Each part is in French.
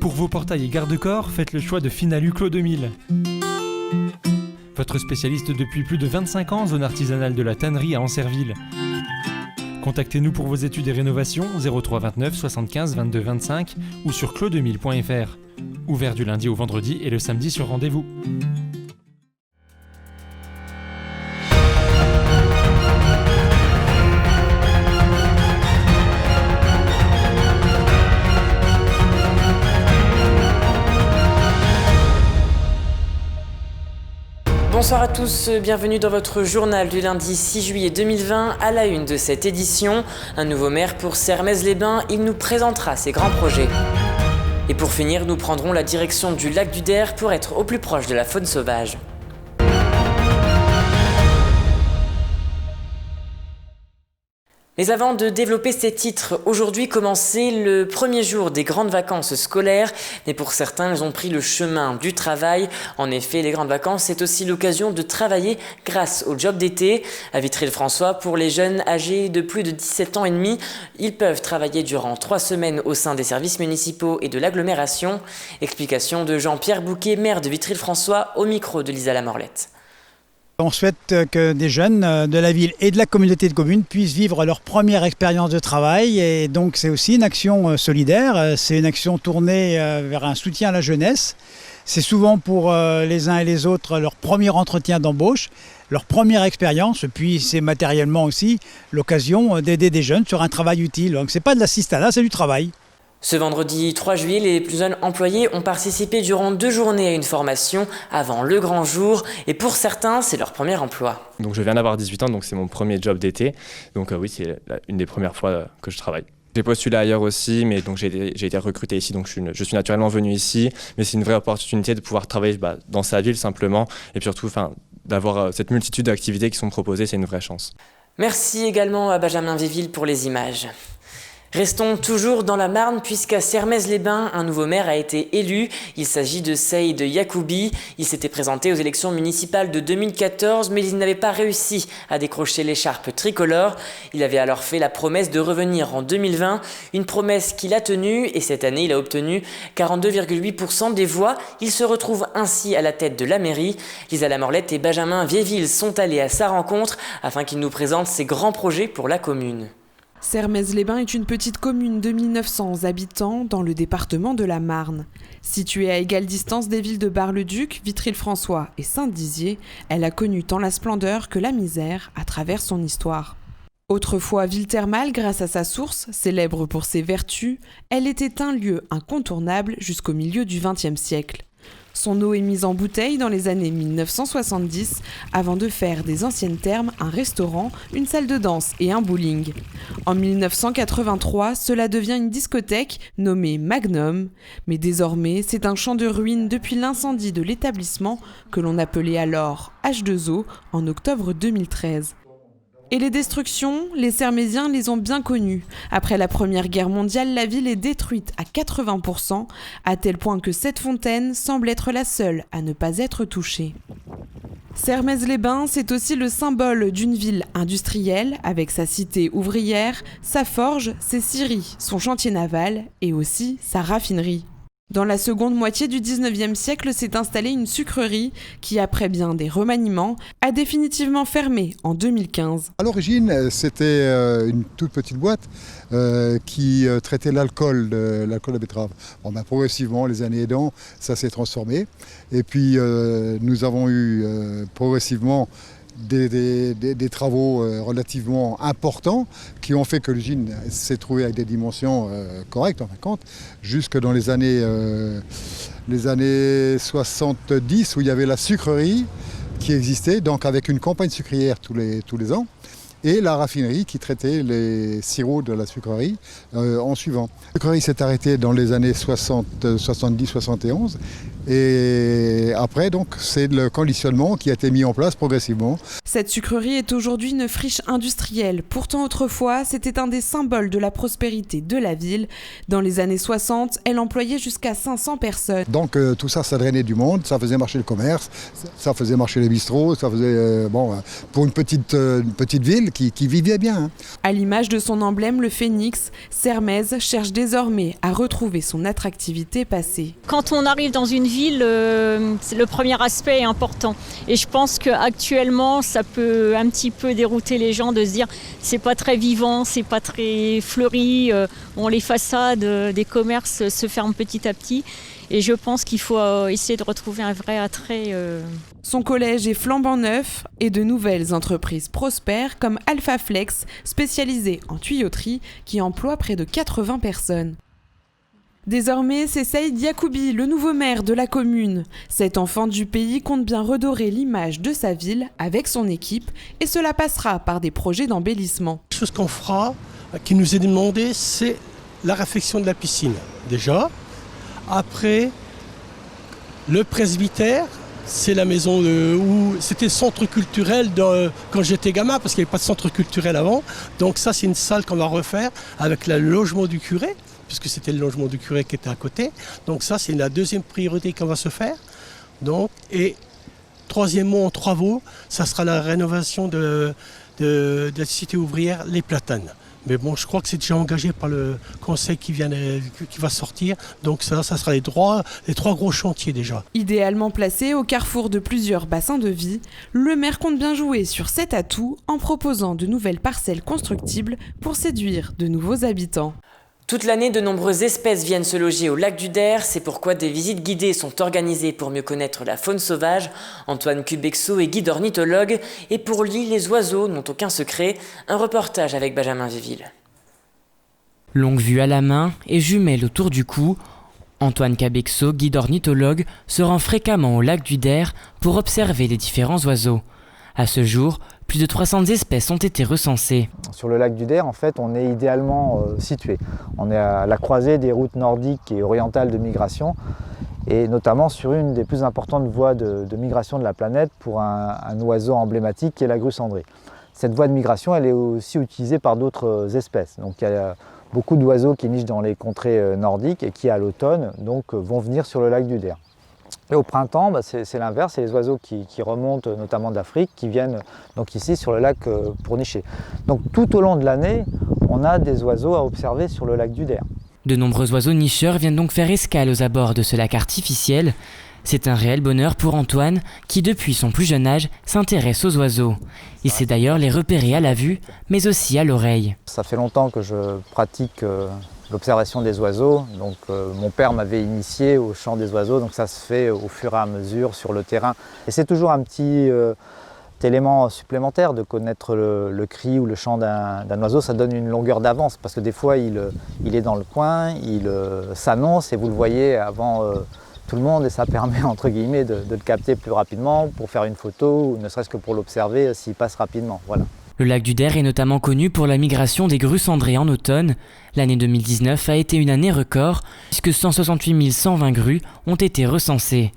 Pour vos portails et garde-corps, faites le choix de Finalu Clos 2000. Votre spécialiste depuis plus de 25 ans, zone artisanale de la tannerie à Ancerville. Contactez-nous pour vos études et rénovations 03 29 75 22 25 ou sur clos2000.fr. Ouvert du lundi au vendredi et le samedi sur rendez-vous. Bonsoir à tous, bienvenue dans votre journal du lundi 6 juillet 2020. À la une de cette édition, un nouveau maire pour Sermaises-les-Bains, il nous présentera ses grands projets. Et pour finir, nous prendrons la direction du lac du Der pour être au plus proche de la faune sauvage. Mais avant de développer ces titres, aujourd'hui commençait le premier jour des grandes vacances scolaires, mais pour certains, ils ont pris le chemin du travail. En effet, les grandes vacances, c'est aussi l'occasion de travailler grâce au job d'été. À Vitry-le-François, pour les jeunes âgés de plus de 17 ans et demi, ils peuvent travailler durant 3 semaines au sein des services municipaux et de l'agglomération. Explication de Jean-Pierre Bouquet, maire de Vitry-le-François, au micro de Lisa Lamorlette. On souhaite que des jeunes de la ville et de la communauté de communes puissent vivre leur première expérience de travail, et donc c'est aussi une action solidaire, c'est une action tournée vers un soutien à la jeunesse. C'est souvent pour les uns et les autres leur premier entretien d'embauche, leur première expérience, puis c'est matériellement aussi l'occasion d'aider des jeunes sur un travail utile. Donc c'est pas de l'assistanat, c'est du travail. Ce vendredi 3 juillet, les plus jeunes employés ont participé durant 2 journées à une formation avant le grand jour, et pour certains, c'est leur premier emploi. Donc je viens d'avoir 18 ans, donc c'est mon premier job d'été. Donc oui, c'est une des premières fois que je travaille. J'ai postulé ailleurs aussi, mais donc j'ai été recruté ici, donc je suis naturellement venu ici. Mais c'est une vraie opportunité de pouvoir travailler dans sa ville simplement, et puis surtout d'avoir cette multitude d'activités qui sont proposées, c'est une vraie chance. Merci également à Benjamin Véville pour les images. Restons toujours dans la Marne, puisqu'à Sermaises-les-Bains, un nouveau maire a été élu. Il s'agit de Saïd Yacoubi. Il s'était présenté aux élections municipales de 2014, mais il n'avait pas réussi à décrocher l'écharpe tricolore. Il avait alors fait la promesse de revenir en 2020, une promesse qu'il a tenue, et cette année il a obtenu 42,8% des voix. Il se retrouve ainsi à la tête de la mairie. Lisa Lamorlette et Benjamin Véville sont allés à sa rencontre afin qu'il nous présente ses grands projets pour la commune. Sermaises-les-Bains est une petite commune de 1900 habitants dans le département de la Marne. Située à égale distance des villes de Bar-le-Duc, Vitry-le-François et Saint-Dizier, elle a connu tant la splendeur que la misère à travers son histoire. Autrefois ville thermale grâce à sa source, célèbre pour ses vertus, elle était un lieu incontournable jusqu'au milieu du XXe siècle. Son eau est mise en bouteille dans les années 1970 avant de faire des anciennes thermes un restaurant, une salle de danse et un bowling. En 1983, cela devient une discothèque nommée Magnum, mais désormais c'est un champ de ruines depuis l'incendie de l'établissement que l'on appelait alors H2O en octobre 2013. Et les destructions, les Sermésiens les ont bien connues. Après la Première Guerre mondiale, la ville est détruite à 80%, à tel point que cette fontaine semble être la seule à ne pas être touchée. Sermaises-les-Bains, c'est aussi le symbole d'une ville industrielle, avec sa cité ouvrière, sa forge, ses scieries, son chantier naval et aussi sa raffinerie. Dans la seconde moitié du 19e siècle s'est installée une sucrerie qui, après bien des remaniements, a définitivement fermé en 2015. À l'origine, c'était une toute petite boîte qui traitait l'alcool de betterave. Progressivement, les années aidant, ça s'est transformé. Et puis, nous avons eu progressivement des travaux relativement importants qui ont fait que l'usine s'est trouvée avec des dimensions correctes en fin de compte, jusque dans les années 70 où il y avait la sucrerie qui existait, donc avec une campagne sucrière tous les ans, et la raffinerie qui traitait les sirops de la sucrerie en suivant. La sucrerie s'est arrêtée dans les années 70-71 et après donc c'est le conditionnement qui a été mis en place progressivement. Cette sucrerie est aujourd'hui une friche industrielle. Pourtant autrefois c'était un des symboles de la prospérité de la ville. Dans les années 60, elle employait jusqu'à 500 personnes. Donc tout ça, ça drainait du monde, ça faisait marcher le commerce, ça faisait marcher les bistrots, ça faisait pour une petite ville ville qui vivait bien. Hein. À l'image de son emblème, le phénix, Sermaises cherche désormais à retrouver son attractivité passée. Quand on arrive dans une ville, le premier aspect est important. Et je pense qu'actuellement, ça peut un petit peu dérouter les gens de se dire c'est pas très vivant, c'est pas très fleuri, les façades des commerces se ferment petit à petit. Et je pense qu'il faut essayer de retrouver un vrai attrait. Son collège est flambant neuf et de nouvelles entreprises prospèrent comme Alphaflex, spécialisée en tuyauterie, qui emploie près de 80 personnes. Désormais, c'est Saïd Yacoubi, le nouveau maire de la commune. Cet enfant du pays compte bien redorer l'image de sa ville avec son équipe et cela passera par des projets d'embellissement. La chose qu'on fera, qui nous est demandé, c'est la réfection de la piscine, déjà. Après, le presbytère, c'est la maison où c'était le centre culturel quand j'étais gamin, parce qu'il n'y avait pas de centre culturel avant. Donc ça, c'est une salle qu'on va refaire avec le logement du curé, puisque c'était le logement du curé qui était à côté. Donc ça, c'est la deuxième priorité qu'on va se faire. Donc, et troisièmement, en travaux, ça sera la rénovation de la cité ouvrière Les Platanes. Mais bon, je crois que c'est déjà engagé par le conseil qui va sortir. Donc ça sera les trois gros chantiers déjà. Idéalement placé au carrefour de plusieurs bassins de vie, le maire compte bien jouer sur cet atout en proposant de nouvelles parcelles constructibles pour séduire de nouveaux habitants. Toute l'année, de nombreuses espèces viennent se loger au lac du Der. C'est pourquoi des visites guidées sont organisées pour mieux connaître la faune sauvage. Antoine Cubexo est guide ornithologue et pour lui, les oiseaux n'ont aucun secret. Un reportage avec Benjamin Viville. Longue vue à la main et jumelle autour du cou, Antoine Cubexo, guide ornithologue, se rend fréquemment au lac du Der pour observer les différents oiseaux. À ce jour, plus de 300 espèces ont été recensées. Sur le lac du Der, en fait, on est idéalement situé. On est à la croisée des routes nordiques et orientales de migration, et notamment sur une des plus importantes voies de migration de la planète pour un oiseau emblématique qui est la grue cendrée. Cette voie de migration, elle est aussi utilisée par d'autres espèces. Donc, il y a beaucoup d'oiseaux qui nichent dans les contrées nordiques et qui, à l'automne, vont venir sur le lac du Der. Et au printemps, c'est l'inverse, c'est les oiseaux qui remontent notamment d'Afrique, qui viennent donc ici sur le lac pour nicher. Donc tout au long de l'année, on a des oiseaux à observer sur le lac du Der. De nombreux oiseaux nicheurs viennent donc faire escale aux abords de ce lac artificiel. C'est un réel bonheur pour Antoine, qui depuis son plus jeune âge s'intéresse aux oiseaux. Il sait d'ailleurs les repérer à la vue, mais aussi à l'oreille. Ça fait longtemps que je pratique l'observation des oiseaux. Donc, mon père m'avait initié au chant des oiseaux, donc ça se fait au fur et à mesure sur le terrain. Et c'est toujours un petit élément supplémentaire de connaître le cri ou le chant d'un oiseau. Ça donne une longueur d'avance parce que des fois il est dans le coin, il s'annonce et vous le voyez avant tout le monde et ça permet entre guillemets de le capter plus rapidement pour faire une photo ou ne serait-ce que pour l'observer s'il passe rapidement. Voilà. Le lac du Der est notamment connu pour la migration des grues cendrées en automne. L'année 2019 a été une année record puisque 168 120 grues ont été recensées.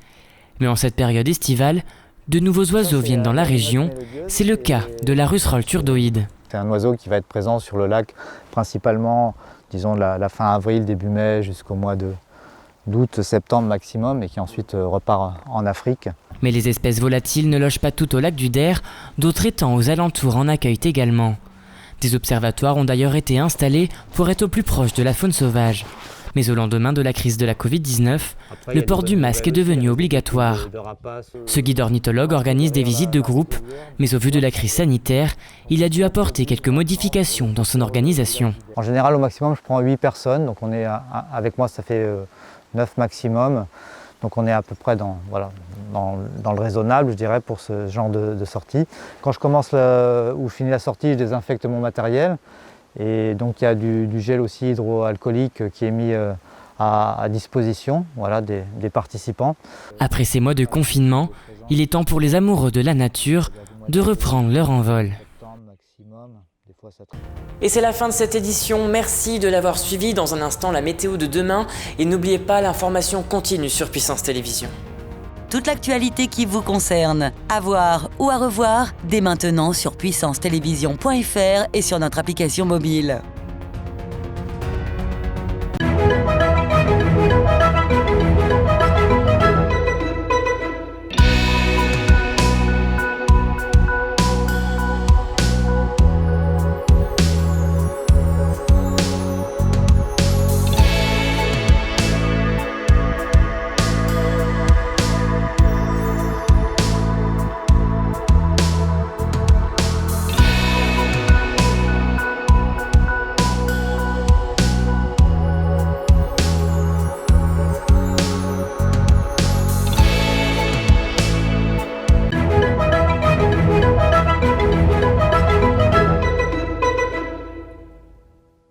Mais en cette période estivale, de nouveaux oiseaux viennent dans la région. C'est le cas de la russerolle turdoïde. C'est un oiseau qui va être présent sur le lac principalement, disons, la fin avril, début mai jusqu'au mois d'août, septembre maximum et qui ensuite repart en Afrique. Mais les espèces volatiles ne logent pas toutes au lac du Der, d'autres étangs aux alentours en accueillent également. Des observatoires ont d'ailleurs été installés pour être au plus proche de la faune sauvage. Mais au lendemain de la crise de la Covid-19, le port du masque est devenu obligatoire. Ce guide ornithologue organise des visites de groupe, mais au vu de la crise sanitaire, il a dû apporter quelques modifications dans son organisation. En général, au maximum, je prends 8 personnes, donc on est avec moi, ça fait 9 maximum. Donc on est à peu près dans le raisonnable, je dirais, pour ce genre de sortie. Quand je commence ou je finis la sortie, je désinfecte mon matériel. Et donc il y a du gel aussi hydroalcoolique qui est mis à disposition des participants. Après ces mois de confinement, il est temps pour les amoureux de la nature de reprendre leur envol. Et c'est la fin de cette édition, merci de l'avoir suivi. Dans un instant, la météo de demain. Et n'oubliez pas, l'information continue sur Puissance Télévisions. Toute l'actualité qui vous concerne, à voir ou à revoir, dès maintenant sur puissancetélévision.fr et sur notre application mobile.